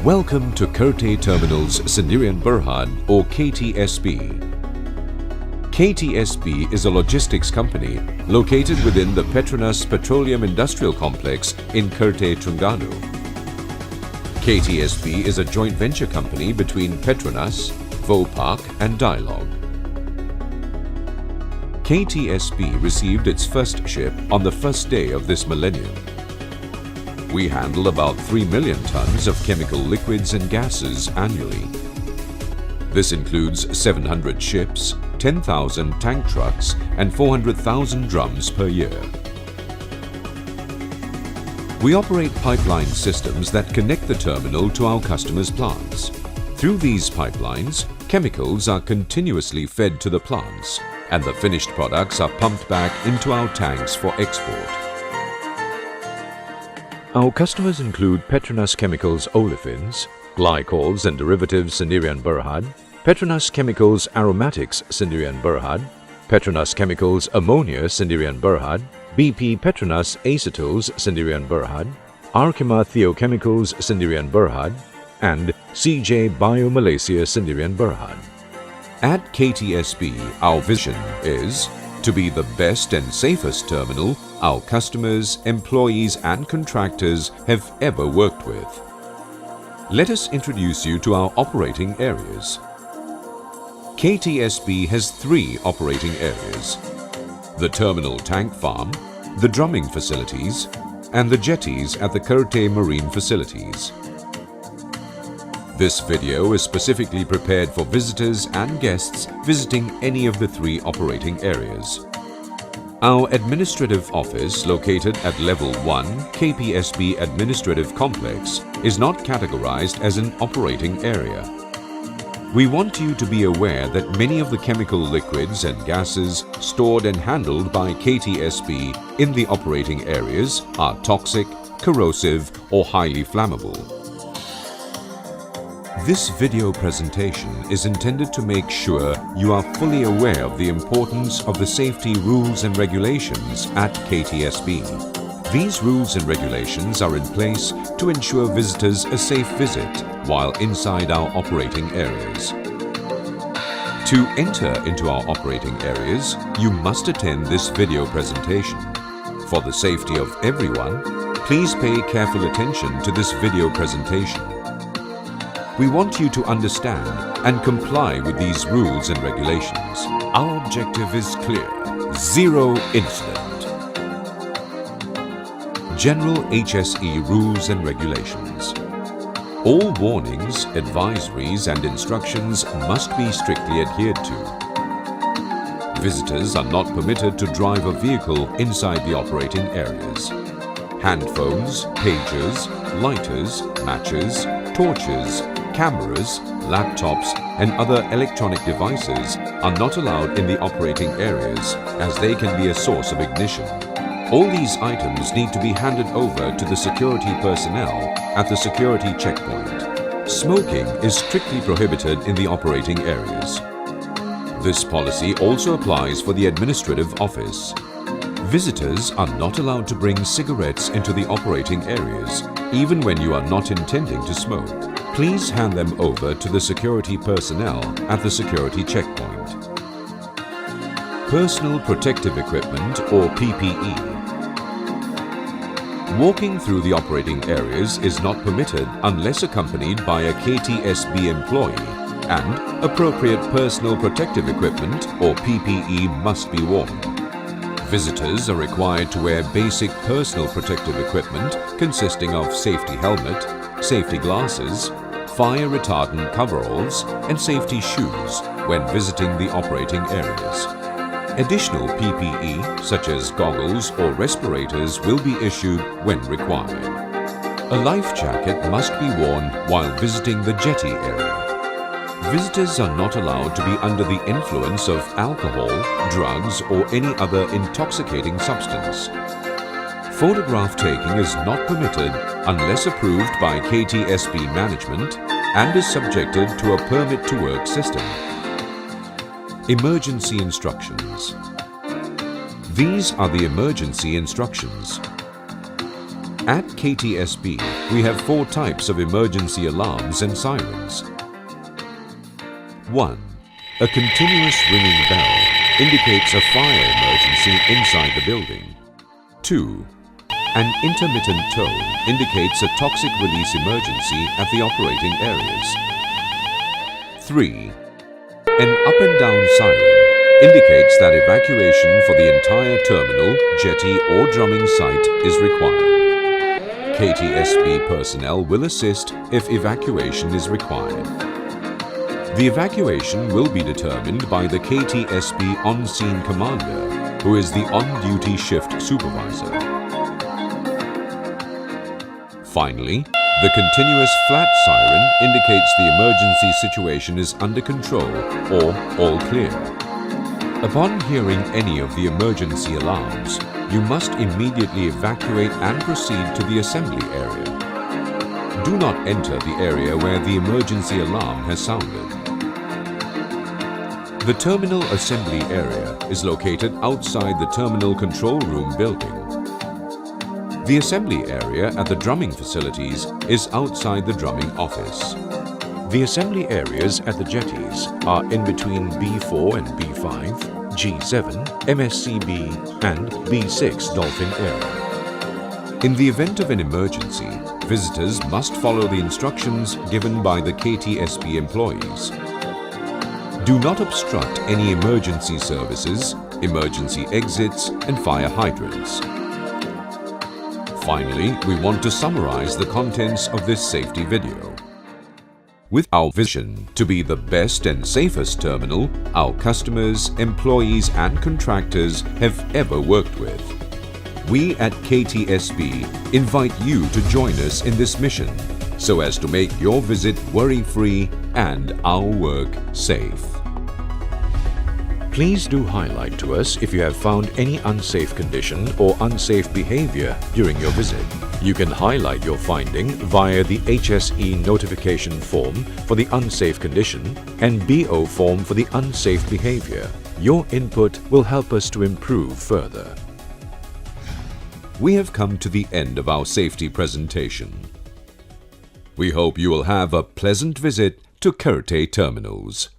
Welcome to KT Terminals Sendirian Berhad or KTSB. KTSB is a logistics company located within the Petronas Petroleum Industrial Complex in KT Terengganu. KTSB is a joint venture company between Petronas, Vopak and Dialog. KTSB received its first ship on the first day of this millennium. We handle about 3 million tons of chemical liquids and gases annually. This includes 700 ships, 10,000 tank trucks and 400,000 drums per year. We operate pipeline systems that connect the terminal to our customers' plants. Through these pipelines, chemicals are continuously fed to the plants and the finished products are pumped back into our tanks for export. Our customers include Petronas Chemicals Olefins, Glycols and Derivatives Sendirian Berhad, Petronas Chemicals Aromatics Sendirian Berhad, Petronas Chemicals Ammonia Sendirian Berhad, BP Petronas Acetols Sendirian Berhad, Arkema Theochemicals Sendirian Berhad, and CJ Bio Malaysia Sendirian Berhad. At KTSB, our vision is to be the best and safest terminal our customers, employees and contractors have ever worked with. Let us introduce you to our operating areas. KTSB has 3 operating areas: the terminal tank farm, the drumming facilities, and the jetties at the KT Marine facilities. This video is specifically prepared for visitors and guests visiting any of the 3 operating areas. Our administrative office, located at Level 1 KPSB Administrative Complex, is not categorized as an operating area. We want you to be aware that many of the chemical liquids and gases stored and handled by KTSB in the operating areas are toxic, corrosive, or highly flammable. This video presentation is intended to make sure you are fully aware of the importance of the safety rules and regulations at KTSB. These rules and regulations are in place to ensure visitors a safe visit while inside our operating areas. To enter into our operating areas, you must attend this video presentation. For the safety of everyone, please pay careful attention to this video presentation. We want you to understand and comply with these rules and regulations. Our objective is clear: zero incident. General HSE rules and regulations. All warnings, advisories and instructions must be strictly adhered to. Visitors are not permitted to drive a vehicle inside the operating areas. Hand phones, pagers, lighters, matches, torches, cameras, laptops and other electronic devices are not allowed in the operating areas as they can be a source of ignition. All these items need to be handed over to the security personnel at the security checkpoint. Smoking is strictly prohibited in the operating areas. This policy also applies for the administrative office. Visitors are not allowed to bring cigarettes into the operating areas, even when you are not intending to smoke. Please hand them over to the security personnel at the security checkpoint. Personal protective equipment or PPE. Walking through the operating areas is not permitted unless accompanied by a KTSB employee, and appropriate personal protective equipment or PPE must be worn. Visitors are required to wear basic personal protective equipment consisting of safety helmet, safety glasses, fire retardant coveralls and safety shoes when visiting the operating areas. Additional PPE such as goggles or respirators will be issued when required. A life jacket must be worn while visiting the jetty area. Visitors are not allowed to be under the influence of alcohol, drugs or any other intoxicating substance. Photograph taking is not permitted unless approved by KTSB management and is subjected to a permit to work system. Emergency instructions. These are the emergency instructions. At KTSB, we have 4 types of emergency alarms and sirens. 1. A continuous ringing bell indicates a fire emergency inside the building. 2. An intermittent tone indicates a toxic release emergency at the operating areas. 3. An up and down siren indicates that evacuation for the entire terminal, jetty or drumming site is required. KTSB personnel will assist if evacuation is required. The evacuation will be determined by the KTSB on-scene commander, who is the on-duty shift supervisor. Finally, the continuous flat siren indicates the emergency situation is under control or all clear. Upon hearing any of the emergency alarms, you must immediately evacuate and proceed to the assembly area. Do not enter the area where the emergency alarm has sounded. The terminal assembly area is located outside the terminal control room building. The assembly area at the drumming facilities is outside the drumming office. The assembly areas at the jetties are in between B4 and B5, G7, MSCB and B6 Dolphin area. In the event of an emergency, visitors must follow the instructions given by the KTSB employees. Do not obstruct any emergency services, emergency exits and fire hydrants. Finally, we want to summarize the contents of this safety video. With our vision to be the best and safest terminal our customers, employees and contractors have ever worked with, we at KTSB invite you to join us in this mission so as to make your visit worry-free and our work safe. Please do highlight to us if you have found any unsafe condition or unsafe behavior during your visit. You can highlight your finding via the HSE notification form for the unsafe condition and BO form for the unsafe behavior. Your input will help us to improve further. We have come to the end of our safety presentation. We hope you will have a pleasant visit to KTSB Terminals.